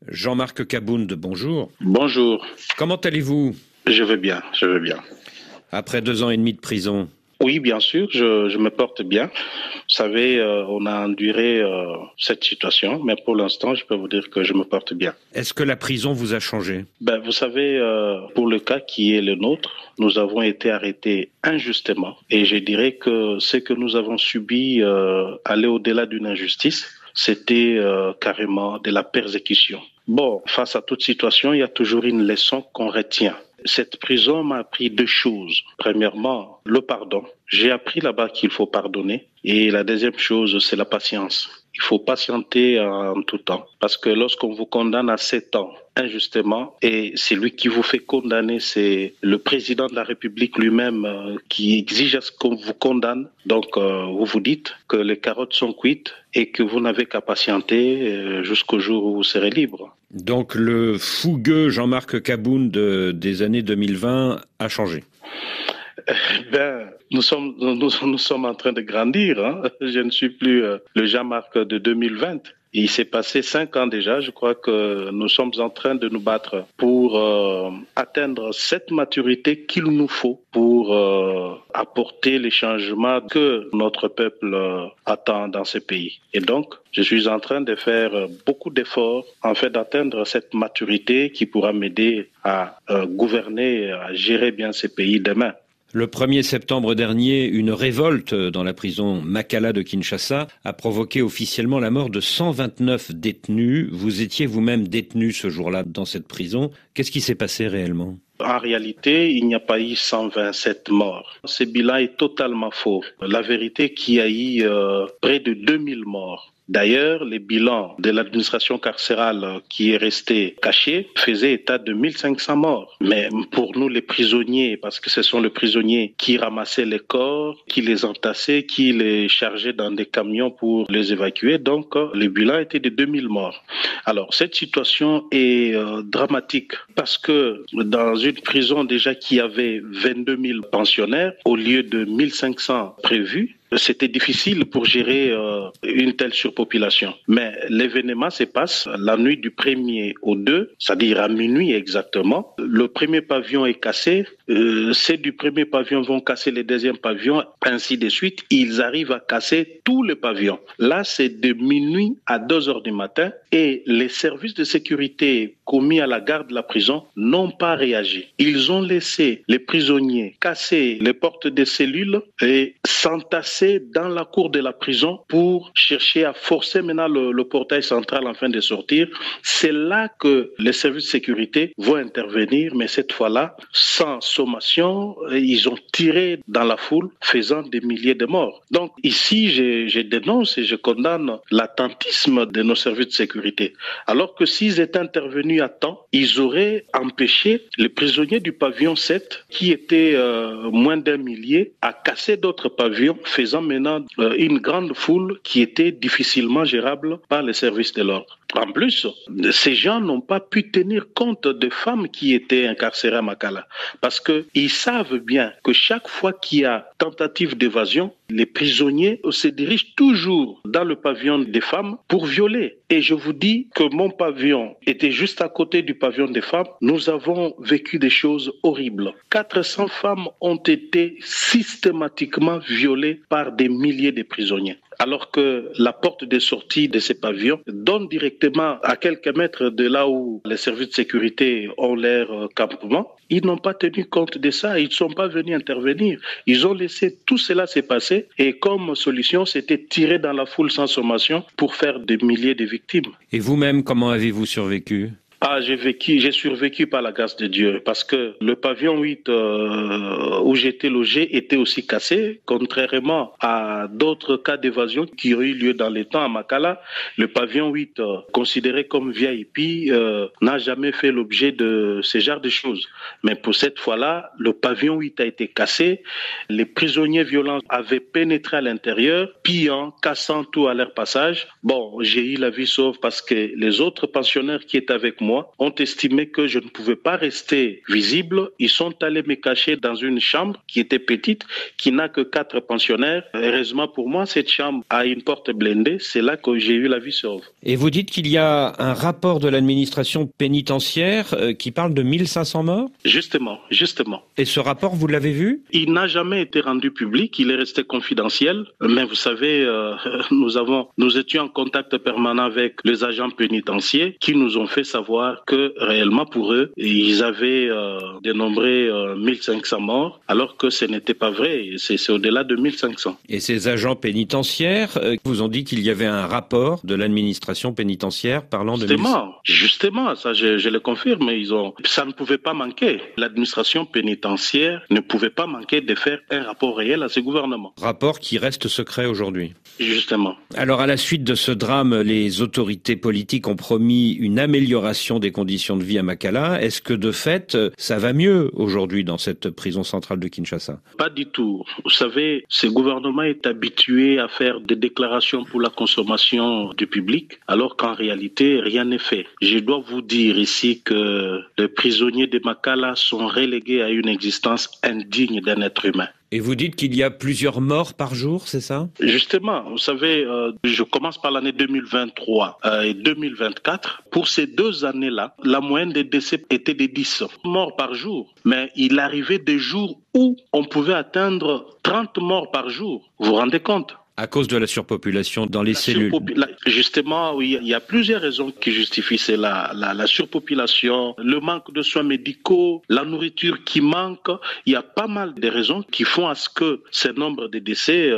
Jean-Marc Kabound, bonjour. Bonjour. Comment allez-vous? Je vais bien. Après 2 ans et demi de prison. Oui, bien sûr, je me porte bien. Vous savez, on a enduré cette situation, mais pour l'instant, je peux vous dire que je me porte bien. Est-ce que la prison vous a changé? Vous savez, pour le cas qui est le nôtre, nous avons été arrêtés injustement. Et je dirais que ce que nous avons subi allait au-delà d'une injustice. C'était carrément de la persécution. Bon, face à toute situation, il y a toujours une leçon qu'on retient. Cette prison m'a appris 2 choses. Premièrement, le pardon. J'ai appris là-bas qu'il faut pardonner. Et la deuxième chose, c'est la patience. Il faut patienter en tout temps. Parce que lorsqu'on vous condamne à 7 ans injustement, et c'est lui qui vous fait condamner, c'est le président de la République lui-même qui exige à ce qu'on vous condamne. Donc, vous vous dites que les carottes sont cuites et que vous n'avez qu'à patienter jusqu'au jour où vous serez libre. Donc le fougueux Jean-Marc Kabound des années 2020 a changé. Nous sommes en train de grandir. Hein. Je ne suis plus le Jean-Marc de 2020. Il s'est passé 5 ans déjà. Je crois que nous sommes en train de nous battre pour atteindre cette maturité qu'il nous faut pour apporter les changements que notre peuple attend dans ce pays. Et donc, je suis en train de faire beaucoup d'efforts en fait d'atteindre cette maturité qui pourra m'aider à gouverner, à gérer bien ce pays demain. Le 1er septembre dernier, une révolte dans la prison Makala de Kinshasa a provoqué officiellement la mort de 129 détenus. Vous étiez vous-même détenu ce jour-là dans cette prison. Qu'est-ce qui s'est passé réellement ? En réalité, il n'y a pas eu 127 morts. Ce bilan est totalement faux. La vérité est qu'il y a eu près de 2000 morts. D'ailleurs, les bilans de l'administration carcérale qui est restée cachée faisaient état de 1500 morts. Mais pour nous, les prisonniers, parce que ce sont les prisonniers qui ramassaient les corps, qui les entassaient, qui les chargeaient dans des camions pour les évacuer, donc le bilan était de 2000 morts. Alors, cette situation est dramatique parce que dans une prison déjà qui avait 22 000 pensionnaires au lieu de 1500 prévus, c'était difficile pour gérer une telle surpopulation. Mais l'événement se passe la nuit du 1er au 2, c'est-à-dire à minuit exactement. Le premier pavillon est cassé. Ceux du premier pavillon vont casser les deuxièmes pavillons, ainsi de suite. Ils arrivent à casser tous les pavillons. Là, c'est de minuit à 2 heures du matin et les services de sécurité commis à la garde de la prison n'ont pas réagi. Ils ont laissé les prisonniers casser les portes des cellules et s'entasser dans la cour de la prison pour chercher à forcer maintenant le portail central afin de sortir. C'est là que les services de sécurité vont intervenir, mais cette fois-là, sans sommation, ils ont tiré dans la foule, faisant des milliers de morts. Donc ici, je dénonce et je condamne l'attentisme de nos services de sécurité. Alors que s'ils étaient intervenus à temps, ils auraient empêché les prisonniers du pavillon 7, qui étaient moins d'1 millier, à casser d'autres pavillons, faisant maintenant une grande foule qui était difficilement gérable par les services de l'ordre. En plus, ces gens n'ont pas pu tenir compte des femmes qui étaient incarcérées à Makala parce qu'ils savent bien que chaque fois qu'il y a tentative d'évasion, les prisonniers se dirigent toujours dans le pavillon des femmes pour violer. Et je vous dis que mon pavillon était juste à côté du pavillon des femmes. Nous avons vécu des choses horribles. 400 femmes ont été systématiquement violées par des milliers de prisonniers. Alors que la porte de sortie de ces pavillons donne directement à quelques mètres de là où les services de sécurité ont leur campement. Ils n'ont pas tenu compte de ça, ils ne sont pas venus intervenir. Ils ont laissé tout cela se passer et comme solution, c'était tirer dans la foule sans sommation pour faire des milliers de victimes. Et vous-même, comment avez-vous survécu ? J'ai survécu par la grâce de Dieu parce que le pavillon 8 où j'étais logé était aussi cassé, contrairement à d'autres cas d'évasion qui ont eu lieu dans les temps à Makala. Le pavillon 8, considéré comme VIP, n'a jamais fait l'objet de ce genre de choses. Mais pour cette fois-là, le pavillon 8 a été cassé, les prisonniers violents avaient pénétré à l'intérieur, pillant, cassant tout à leur passage. Bon, j'ai eu la vie sauve parce que les autres pensionnaires qui étaient avec moi moi, ont estimé que je ne pouvais pas rester visible. Ils sont allés me cacher dans une chambre qui était petite, qui n'a que 4 pensionnaires. Heureusement pour moi, cette chambre a une porte blindée. C'est là que j'ai eu la vie sauve. Et vous dites qu'il y a un rapport de l'administration pénitentiaire qui parle de 1500 morts ? Justement. Et ce rapport, vous l'avez vu ? Il n'a jamais été rendu public, il est resté confidentiel. Mais vous savez, nous étions en contact permanent avec les agents pénitentiaires qui nous ont fait savoir que réellement pour eux, ils avaient dénombré 1500 morts, alors que ce n'était pas vrai. C'est au-delà de 1500. Et ces agents pénitentiaires vous ont dit qu'il y avait un rapport de l'administration pénitentiaire parlant de... Justement, ça je le confirme. Ça ne pouvait pas manquer. L'administration pénitentiaire ne pouvait pas manquer de faire un rapport réel à ce gouvernement. Rapport qui reste secret aujourd'hui. Justement. Alors à la suite de ce drame, les autorités politiques ont promis une amélioration des conditions de vie à Makala. Est-ce que de fait, ça va mieux aujourd'hui dans cette prison centrale de Kinshasa ? Pas du tout. Vous savez, ce gouvernement est habitué à faire des déclarations pour la consommation du public, alors qu'en réalité, rien n'est fait. Je dois vous dire ici que les prisonniers de Makala sont relégués à une existence indigne d'un être humain. Et vous dites qu'il y a plusieurs morts par jour, c'est ça ? Justement, vous savez, je commence par l'année 2023 et 2024. Pour ces 2 années-là, la moyenne des décès était de 10 morts par jour. Mais il arrivait des jours où on pouvait atteindre 30 morts par jour. Vous vous rendez compte ? À cause de la surpopulation dans les cellules. Justement, oui, il y a plusieurs raisons qui justifient cela. La surpopulation, le manque de soins médicaux, la nourriture qui manque. Il y a pas mal de raisons qui font à ce que ce nombre de décès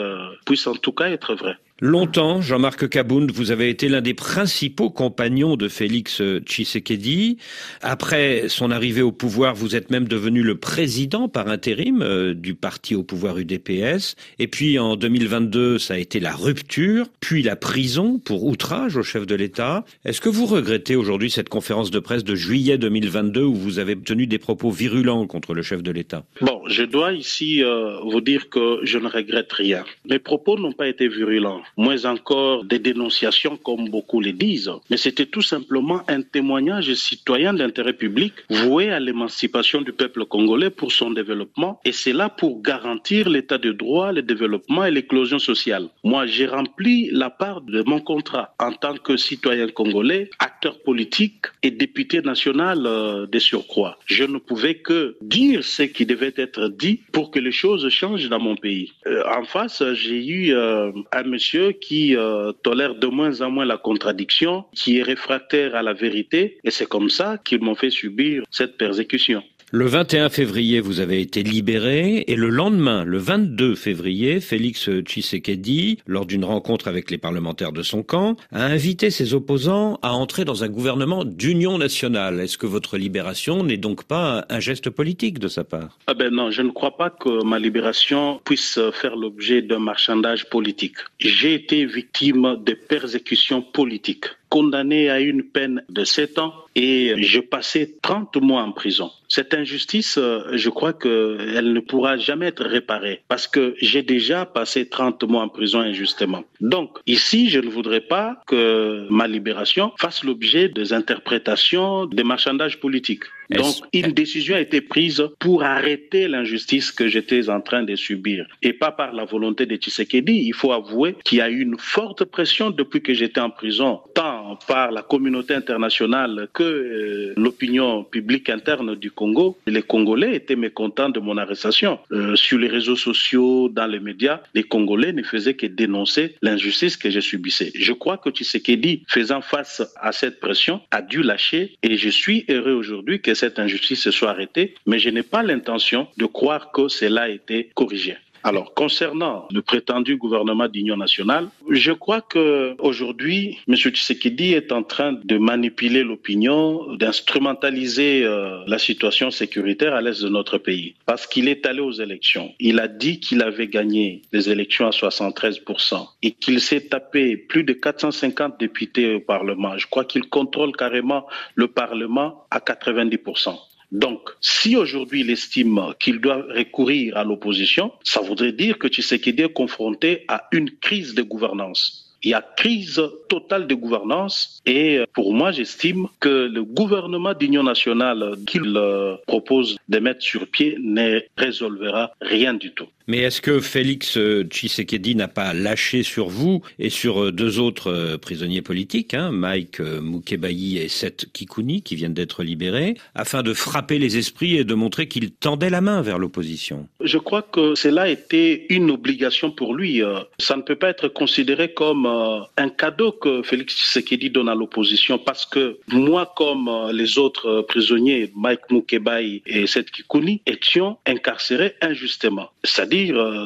puisse en tout cas être vrai. Longtemps, Jean-Marc Kabound, vous avez été l'un des principaux compagnons de Félix Tshisekedi. Après son arrivée au pouvoir, vous êtes même devenu le président par intérim du parti au pouvoir UDPS. Et puis en 2022, ça a été la rupture, puis la prison pour outrage au chef de l'État. Est-ce que vous regrettez aujourd'hui cette conférence de presse de juillet 2022 où vous avez tenu des propos virulents contre le chef de l'État ? Bon, je dois ici vous dire que je ne regrette rien. Mes propos n'ont pas été virulents. Moins encore des dénonciations comme beaucoup le disent. Mais c'était tout simplement un témoignage citoyen d'intérêt public voué à l'émancipation du peuple congolais pour son développement et c'est là pour garantir l'état de droit, le développement et l'éclosion sociale. Moi, j'ai rempli la part de mon contrat en tant que citoyen congolais, acteur politique et député national de surcroît. Je ne pouvais que dire ce qui devait être dit pour que les choses changent dans mon pays. En face, j'ai eu un monsieur qui tolère de moins en moins la contradiction, qui est réfractaire à la vérité, et c'est comme ça qu'ils m'ont fait subir cette persécution. Le 21 février, vous avez été libéré et le lendemain, le 22 février, Félix Tshisekedi, lors d'une rencontre avec les parlementaires de son camp, a invité ses opposants à entrer dans un gouvernement d'union nationale. Est-ce que votre libération n'est donc pas un geste politique de sa part ? Non, je ne crois pas que ma libération puisse faire l'objet d'un marchandage politique. J'ai été victime de persécutions politiques, condamné à une peine de 7 ans et je passais 30 mois en prison. Cette injustice, je crois qu'elle ne pourra jamais être réparée parce que j'ai déjà passé 30 mois en prison injustement. Donc, ici, je ne voudrais pas que ma libération fasse l'objet des interprétations, des marchandages politiques. Donc, une décision a été prise pour arrêter l'injustice que j'étais en train de subir. Et pas par la volonté de Tshisekedi. Il faut avouer qu'il y a eu une forte pression depuis que j'étais en prison, tant par la communauté internationale que l'opinion publique interne du Congo. Les Congolais étaient mécontents de mon arrestation. Sur les réseaux sociaux, dans les médias, les Congolais ne faisaient que dénoncer l'injustice que je subissais. Je crois que Tshisekedi, faisant face à cette pression, a dû lâcher et je suis heureux aujourd'hui que cette injustice se soit arrêtée, mais je n'ai pas l'intention de croire que cela a été corrigé. Alors, concernant le prétendu gouvernement d'union nationale, je crois qu'aujourd'hui, M. Tshisekedi est en train de manipuler l'opinion, d'instrumentaliser la situation sécuritaire à l'est de notre pays. Parce qu'il est allé aux élections. Il a dit qu'il avait gagné les élections à 73% et qu'il s'est tapé plus de 450 députés au Parlement. Je crois qu'il contrôle carrément le Parlement à 90%. Donc, si aujourd'hui il estime qu'il doit recourir à l'opposition, ça voudrait dire que Tshisekedi est confronté à une crise de gouvernance. Il y a crise totale de gouvernance et pour moi, j'estime que le gouvernement d'union nationale qu'il propose de mettre sur pied ne résolvera rien du tout. Mais est-ce que Félix Tshisekedi n'a pas lâché sur vous et sur deux autres prisonniers politiques, Mike Mukebayi et Seth Kikuni, qui viennent d'être libérés, afin de frapper les esprits et de montrer qu'il tendait la main vers l'opposition? Je crois que cela était une obligation pour lui. Ça ne peut pas être considéré comme un cadeau que Félix Tshisekedi donne à l'opposition, parce que moi, comme les autres prisonniers, Mike Mukebayi et Seth Kikuni, étions incarcérés injustement. C'est-à-dire,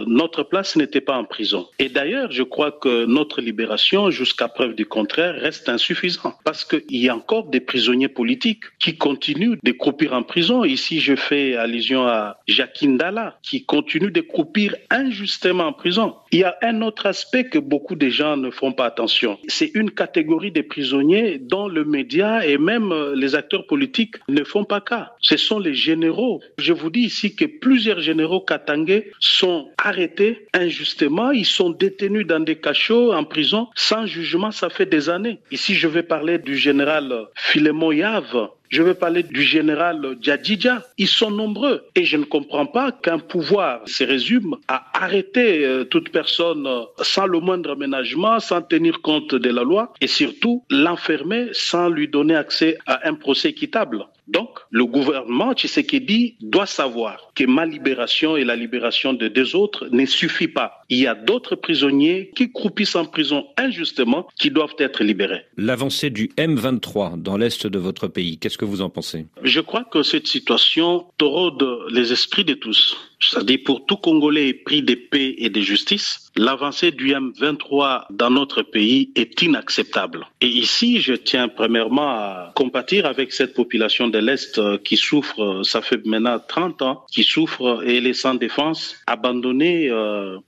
notre place n'était pas en prison. Et d'ailleurs, je crois que notre libération, jusqu'à preuve du contraire, reste insuffisante. Parce qu'il y a encore des prisonniers politiques qui continuent de croupir en prison. Ici, je fais allusion à Jacques Ndala, qui continue de croupir injustement en prison. Il y a un autre aspect que beaucoup de gens ne font pas attention. C'est une catégorie de prisonniers dont le média et même les acteurs politiques ne font pas cas. Ce sont les généraux. Je vous dis ici que plusieurs généraux katangais sont arrêtés injustement. Ils sont détenus dans des cachots en prison sans jugement. Ça fait des années. Ici, je vais parler du général Philémon Yave. Je vais parler du général Djadidja. Ils sont nombreux. Et je ne comprends pas qu'un pouvoir se résume à arrêter toute personne sans le moindre aménagement, sans tenir compte de la loi et surtout l'enfermer sans lui donner accès à un procès équitable. Donc, le gouvernement Tshisekedi doit savoir que ma libération et la libération de deux autres ne suffit pas. Il y a d'autres prisonniers qui croupissent en prison injustement qui doivent être libérés. L'avancée du M23 dans l'est de votre pays, qu'est-ce que vous en pensez? Je crois que cette situation taraude les esprits de tous. C'est-à-dire pour tout Congolais épris de paix et de justice, l'avancée du M23 dans notre pays est inacceptable. Et ici, je tiens premièrement à compatir avec cette population de l'Est qui souffre, ça fait maintenant 30 ans, qui souffre et elle est sans défense, abandonnée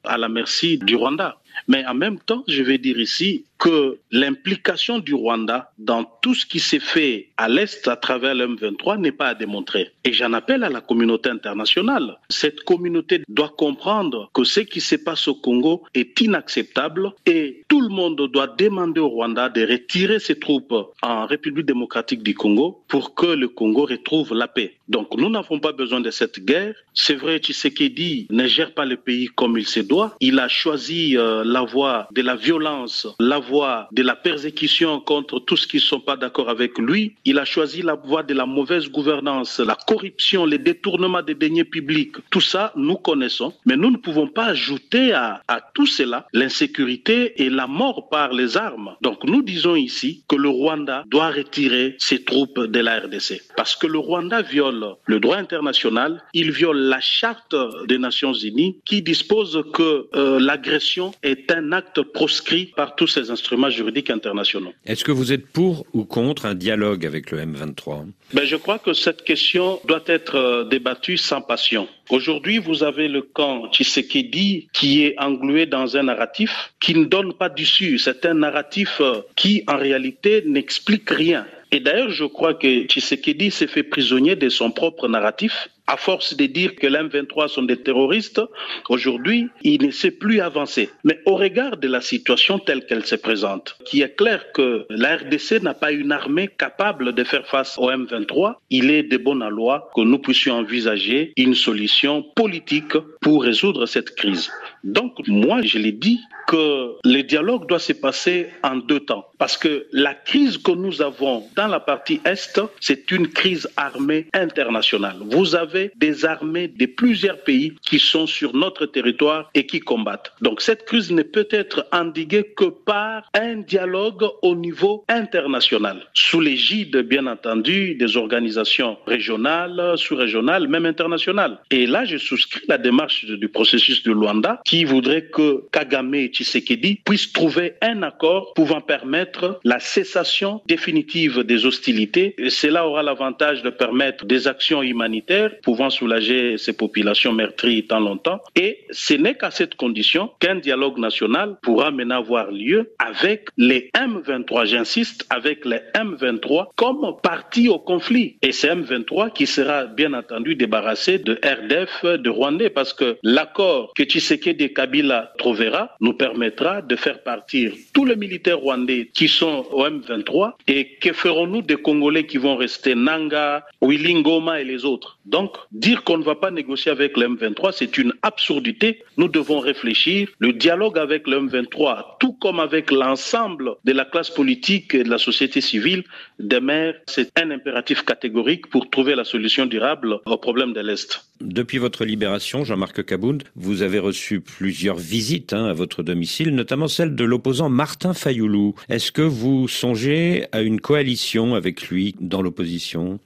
à la merci du Rwanda. Mais en même temps, je vais dire ici que l'implication du Rwanda dans tout ce qui s'est fait à l'Est à travers le M23 n'est pas à démontrer. Et j'en appelle à la communauté internationale. Cette communauté doit comprendre que ce qui se passe au Congo est inacceptable et tout le monde doit demander au Rwanda de retirer ses troupes en République démocratique du Congo pour que le Congo retrouve la paix. Donc nous n'avons pas besoin de cette guerre. C'est vrai, Tshisekedi ne gère pas le pays comme il se doit. Il a choisi la voie de la violence, la voie de la persécution contre tous ceux qui ne sont pas d'accord avec lui. Il a choisi la voie de la mauvaise gouvernance, la corruption, les détournements des deniers publics. Tout ça, nous connaissons. Mais nous ne pouvons pas ajouter à tout cela l'insécurité et la mort par les armes. Donc nous disons ici que le Rwanda doit retirer ses troupes de la RDC. Parce que le Rwanda viole le droit international, il viole la charte des Nations Unies qui dispose que l'agression est un acte proscrit par tous ces instruments juridiques internationaux. Est-ce que vous êtes pour ou contre un dialogue avec le M23? Je crois que cette question doit être débattue sans passion. Aujourd'hui, vous avez le camp Tshisekedi qui est englué dans un narratif qui ne donne pas d'issue. C'est un narratif qui, en réalité, n'explique rien. Et d'ailleurs, je crois que Tshisekedi s'est fait prisonnier de son propre narratif. À force de dire que les M23 sont des terroristes, aujourd'hui, il ne sait plus avancer. Mais au regard de la situation telle qu'elle se présente, qui est clair que la RDC n'a pas une armée capable de faire face au M23, il est de bonne loi que nous puissions envisager une solution politique pour résoudre cette crise. Donc, moi, je l'ai dit, que le dialogue doit se passer en deux temps. Parce que la crise que nous avons dans la partie Est, c'est une crise armée internationale. Vous avez des armées de plusieurs pays qui sont sur notre territoire et qui combattent. Donc cette crise ne peut être endiguée que par un dialogue au niveau international, sous l'égide, bien entendu, des organisations régionales, sous-régionales, même internationales. Et là, je souscris la démarche du processus de Luanda qui voudrait que Kagame et Tshisekedi puissent trouver un accord pouvant permettre la cessation définitive des hostilités. Et cela aura l'avantage de permettre des actions humanitaires pouvant soulager ces populations meurtries tant longtemps. Et ce n'est qu'à cette condition qu'un dialogue national pourra maintenant avoir lieu avec les M23, j'insiste, avec les M23 comme partie au conflit. Et c'est M23 qui sera bien entendu débarrassé de RDF, de Rwandais, parce que l'accord que Tshisekedi et Kabila trouvera nous permettra de faire partir tous les militaires rwandais qui sont au M23 et que ferons-nous des Congolais qui vont rester Nanga, Willy Ngoma et les autres. Donc, dire qu'on ne va pas négocier avec le M23, c'est une absurdité. Nous devons réfléchir. Le dialogue avec le M23, tout comme avec l'ensemble de la classe politique et de la société civile, demeure, c'est un impératif catégorique pour trouver la solution durable au problème de l'Est. Depuis votre libération, Jean-Marc Kabound, vous avez reçu plusieurs visites à votre domicile, notamment celle de l'opposant Martin Fayoulou. Est-ce que vous songez à une coalition avec lui dans l'opposition ?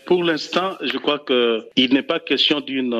Pour l'instant, je crois qu'il n'est pas question d'une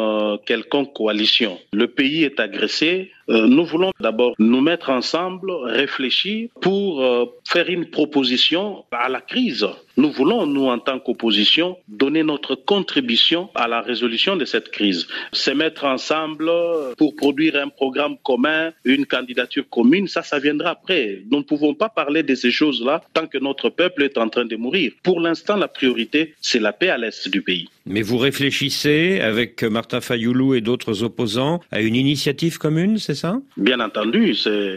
quelconque coalition. Le pays est agressé. Nous voulons d'abord nous mettre ensemble, réfléchir pour faire une proposition à la crise. Nous voulons, nous, en tant qu'opposition, donner notre contribution à la résolution de cette crise. Se mettre ensemble pour produire un programme commun, une candidature commune, ça viendra après. Nous ne pouvons pas parler de ces choses-là tant que notre peuple est en train de mourir. Pour l'instant, la priorité, c'est la paix à l'est du pays. Mais vous réfléchissez, avec Martin Fayoulou et d'autres opposants, à une initiative commune, c'est ça ? Bien entendu.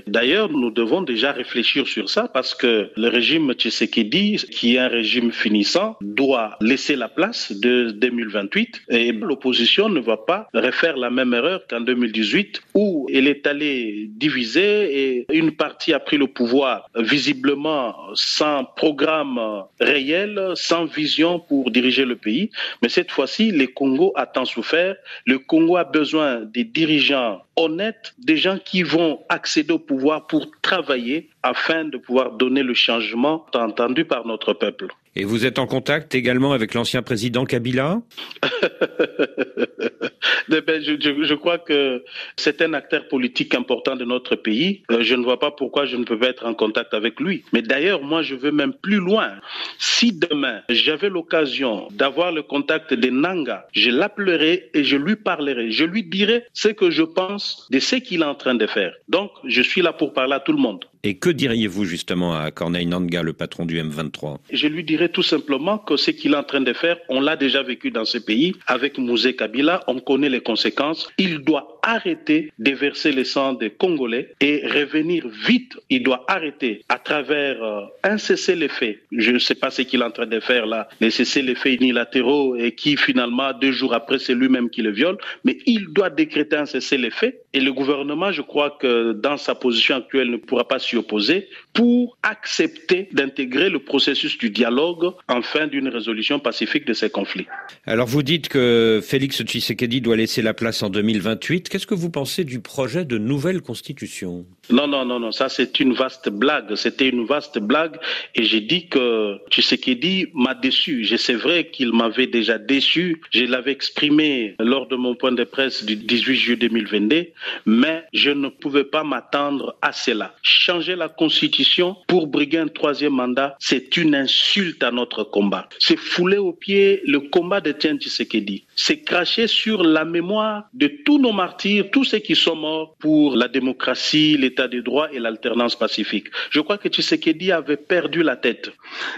D'ailleurs, nous devons déjà réfléchir sur ça parce que le régime Tshisekedi, qui est un régime finissant, doit laisser la place de 2028 et l'opposition ne va pas refaire la même erreur qu'en 2018 où elle est allée diviser et une partie a pris le pouvoir visiblement sans programme réel, sans vision pour diriger le pays. Mais cette fois-ci, le Congo a tant souffert. Le Congo a besoin des dirigeants honnêtes, des gens qui vont accéder au pouvoir pour travailler afin de pouvoir donner le changement attendu par notre peuple. Et vous êtes en contact également avec l'ancien président Kabila ? Je crois que c'est un acteur politique important de notre pays. Je ne vois pas pourquoi je ne peux pas être en contact avec lui. Mais d'ailleurs, moi, je veux même plus loin. Si demain, j'avais l'occasion d'avoir le contact de Nanga, je l'appellerai et je lui parlerai. Je lui dirai ce que je pense de ce qu'il est en train de faire. Donc, je suis là pour parler à tout le monde. Et que diriez-vous justement à Corneille Nangaa, le patron du M23 ? Je lui dirais tout simplement que ce qu'il est en train de faire, on l'a déjà vécu dans ce pays. Avec Mouzé Kabila, on connaît les conséquences. Il doit arrêter de verser le sang des Congolais et revenir vite. Il doit arrêter à travers un cessez-le-feu. Je ne sais pas ce qu'il est en train de faire là, les cessez-le-feu unilatéraux et qui finalement 2 jours après c'est lui-même qui le viole. Mais il doit décréter un cessez-le-feu et le gouvernement, je crois que dans sa position actuelle, ne pourra pas s'y opposer pour accepter d'intégrer le processus du dialogue en fin d'une résolution pacifique de ces conflits. Alors vous dites que Félix Tshisekedi doit laisser la place en 2028. Qu'est-ce que vous pensez du projet de nouvelle constitution ? Non, ça c'est une vaste blague. C'était une vaste blague et j'ai dit que Tshisekedi m'a déçu. C'est vrai qu'il m'avait déjà déçu. Je l'avais exprimé lors de mon point de presse du 18 juillet 2022, mais je ne pouvais pas m'attendre à cela. Changer la constitution pour briguer un 3e mandat, c'est une insulte à notre combat. C'est fouler aux pieds le combat de Etienne Tshisekedi. C'est cracher sur la mémoire de tous nos martyrs, tous ceux qui sont morts pour la démocratie, l'état de droit et l'alternance pacifique. Je crois que Tshisekedi avait perdu la tête.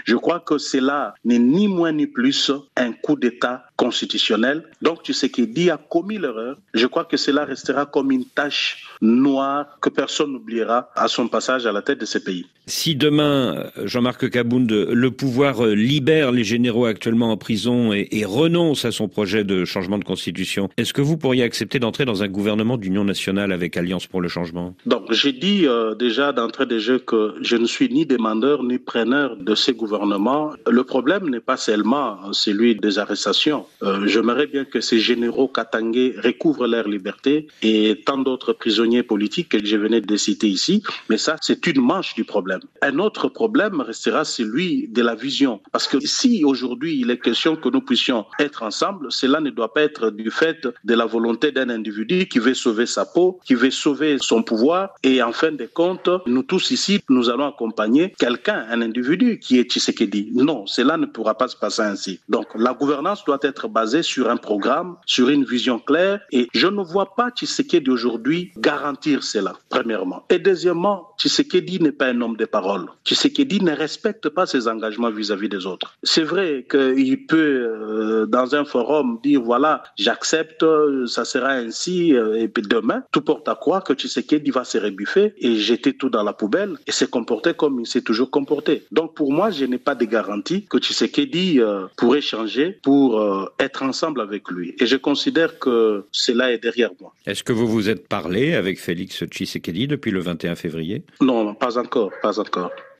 Je crois que cela n'est ni moins ni plus un coup d'État constitutionnel. Donc Tshisekedi a commis l'erreur. Je crois que cela restera comme une tache noire que personne n'oubliera à son passage à la tête de ce pays. Si demain, Jean-Marc Kabound, le pouvoir libère les généraux actuellement en prison et renonce à son projet de changement de constitution, est-ce que vous pourriez accepter d'entrer dans un gouvernement d'union nationale avec Alliance pour le changement ? Donc j'ai dit déjà d'entrée de jeu que je ne suis ni demandeur ni preneur de ces gouvernements. Le problème n'est pas seulement celui des arrestations. J'aimerais bien que ces généraux katangais recouvrent leur liberté et tant d'autres prisonniers politiques que je venais de citer ici, mais ça c'est une manche du problème. Un autre problème restera celui de la vision. Parce que si aujourd'hui il est question que nous puissions être ensemble, cela ne doit pas être du fait de la volonté d'un individu qui veut sauver sa peau, qui veut sauver son pouvoir et Et en fin de compte, nous tous ici, nous allons accompagner quelqu'un, un individu qui est Tshisekedi. Non, cela ne pourra pas se passer ainsi. Donc la gouvernance doit être basée sur un programme, sur une vision claire, et je ne vois pas Tshisekedi aujourd'hui garantir cela, premièrement. Et deuxièmement, Tshisekedi n'est pas un homme de parole. Tshisekedi ne respecte pas ses engagements vis-à-vis des autres. C'est vrai qu'il peut, dans un forum, dire voilà, j'accepte, ça sera ainsi, et puis demain, tout porte à croire que Tshisekedi va se rebuffer et jeter tout dans la poubelle et se comporter comme il s'est toujours comporté. Donc pour moi, je n'ai pas de garantie que Tshisekedi pourrait changer pour être ensemble avec lui. Et je considère que cela est derrière moi. Est-ce que vous vous êtes parlé avec Félix Tshisekedi depuis le 21 février ? Non, pas encore.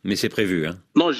Mais c'est prévu, hein ? Non,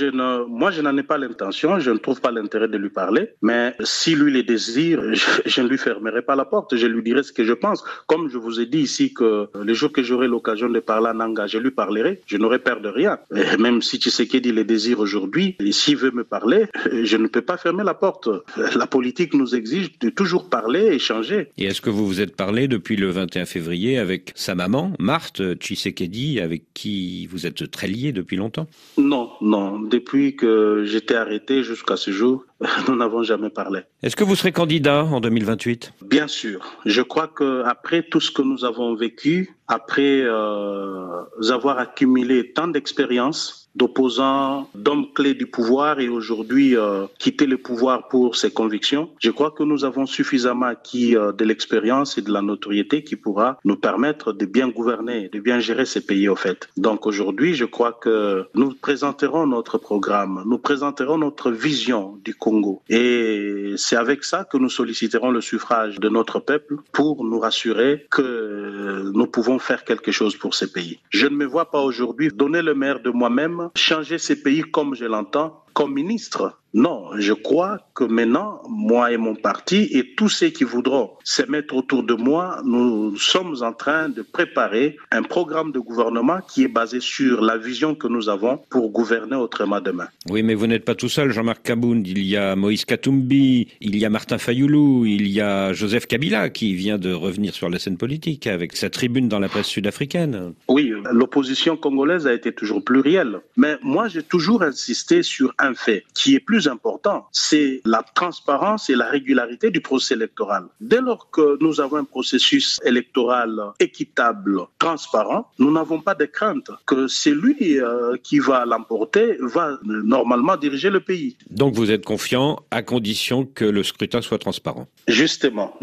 moi je n'en ai pas l'intention, je ne trouve pas l'intérêt de lui parler, mais si lui le désire, je ne lui fermerai pas la porte, je lui dirai ce que je pense. Comme je vous ai dit ici que les jours que j'aurai l'occasion de parler en Nanga, je lui parlerai, je n'aurai peur de rien. Et même si Tshisekedi le désire aujourd'hui, et s'il veut me parler, je ne peux pas fermer la porte. La politique nous exige de toujours parler, échanger. Et est-ce que vous vous êtes parlé depuis le 21 février avec sa maman, Marthe Tshisekedi, avec qui vous êtes très liés depuis longtemps ? Non. Depuis que j'étais arrêté jusqu'à ce jour, nous n'avons jamais parlé. Est-ce que vous serez candidat en 2028 ? Bien sûr. Je crois qu'après tout ce que nous avons vécu, après avoir accumulé tant d'expérience, d'opposants, d'hommes clés du pouvoir et aujourd'hui quitter le pouvoir pour ses convictions, je crois que nous avons suffisamment acquis de l'expérience et de la notoriété qui pourra nous permettre de bien gouverner, de bien gérer ces pays au fait. Donc aujourd'hui, je crois que nous présenterons notre programme, nous présenterons notre vision du Congo et c'est avec ça que nous solliciterons le suffrage de notre peuple pour nous rassurer que nous pouvons faire quelque chose pour ces pays. Je ne me vois pas aujourd'hui donner le meilleur de moi-même, changer ces pays comme je l'entends, comme ministre. Non, je crois que maintenant, moi et mon parti et tous ceux qui voudront se mettre autour de moi, nous sommes en train de préparer un programme de gouvernement qui est basé sur la vision que nous avons pour gouverner autrement demain. Oui, mais vous n'êtes pas tout seul, Jean-Marc Kabound. Il y a Moïse Katumbi, il y a Martin Fayoulou, il y a Joseph Kabila qui vient de revenir sur la scène politique avec sa tribune dans la presse sud-africaine. Oui, l'opposition congolaise a été toujours plurielle. Mais moi, j'ai toujours insisté sur un fait qui est plus important, c'est la transparence et la régularité du processus électoral. Dès lors que nous avons un processus électoral équitable, transparent, nous n'avons pas de crainte que celui qui va l'emporter va normalement diriger le pays. Donc vous êtes confiant à condition que le scrutin soit transparent. Justement.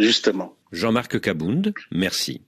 Jean-Marc Kabound, merci.